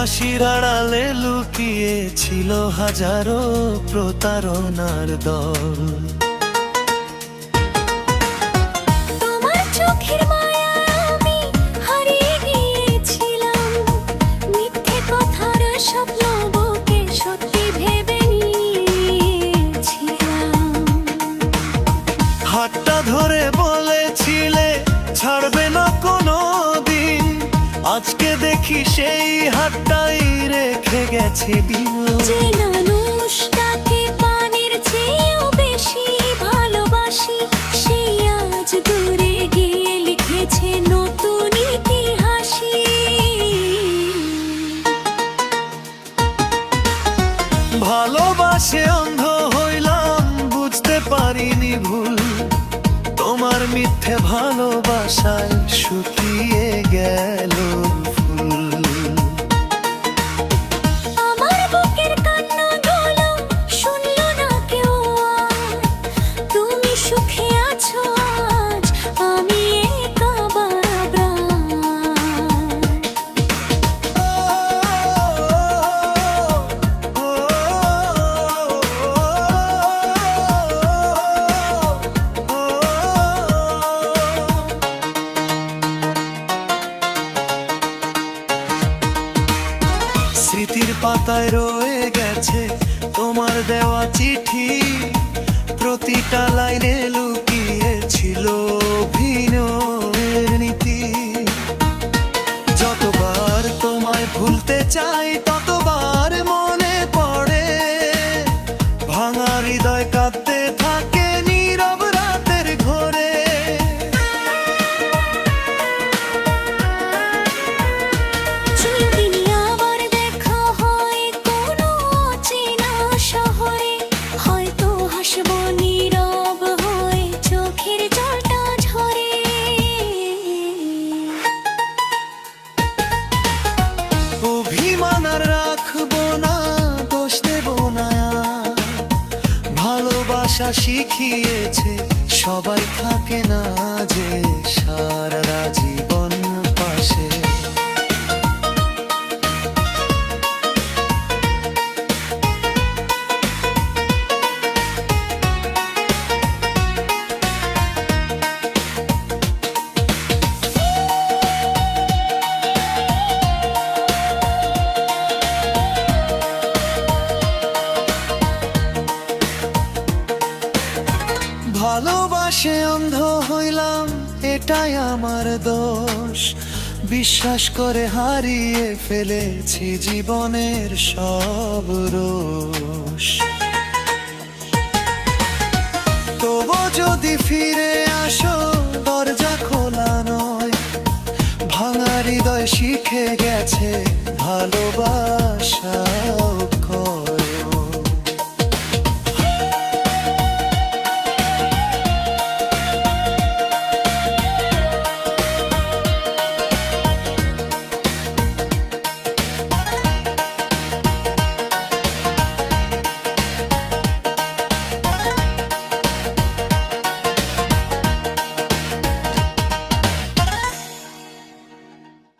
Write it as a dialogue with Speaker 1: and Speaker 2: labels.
Speaker 1: হাসির আড়ালে লুকিয়ে ছিল হাজারো প্রতারণার দল।
Speaker 2: তোমার চোখের মায়ায় আমি হারিয়ে গিয়েছিলাম, মিথ্যে কথার স্বপ্ন বুকে সত্যি ভেবে নিয়েছিলাম।
Speaker 1: হাতটা ধরে বলেছিলে ছাড়বে না কোনো দিন, আজকে দেখি সেই হাতটাই রেখে গেছে দিন।
Speaker 2: যে মানুষটাকে পানির চেয়েও বেশি ভালোবাসি, সেই আজ দূরে গিয়ে লিখেছে নতুন ইতিহাসই।
Speaker 1: ভালোবাসে অন্ধ হইলাম, বুঝতে পারিনি ভুল, তোমার মিথ্যে ভালোবাসায় শুকিয়ে গেল ফুল।
Speaker 2: আমার বুকের কান্নাগুলো শুনলো না কেউ আর, তুমি সুখে আছো আজ, আমি একা বারবার।
Speaker 1: স্মৃতির পাতায় রয়ে গেছে তোমার দেওয়া চিঠি, প্রতিটা লাইনে লুকিয়ে ছিল অভিনয়ের নীতি। যতবার তোমায় ভুলতে চাই ততবার মনে পড়ে, ভাঙা হৃদয় কাঁদতে থাকে নীরব রাতের ঘোরে।
Speaker 2: যদি আবার দেখা হয় কোনো অচেনা শহরে, হয়তো হাসবো নীরব হয়ে, চোখের জলটা ঝরে।
Speaker 1: অভিমান আর রাখবো না, দোষ দেব না আর। ভালোবাসা শিখিয়েছে সবাই থাকে না যে সারা জীবন পাশে। ভালোবাসে অন্ধ হইলাম, এটাই আমার দোষ, বিশ্বাস করে হারিয়ে ফেলেছি জীবনের সব রোষ। তবু যদি ফিরে আসো দরজা খোলা নয়, ভাঙা হৃদয় শিখে গেছে ভালোবাসা।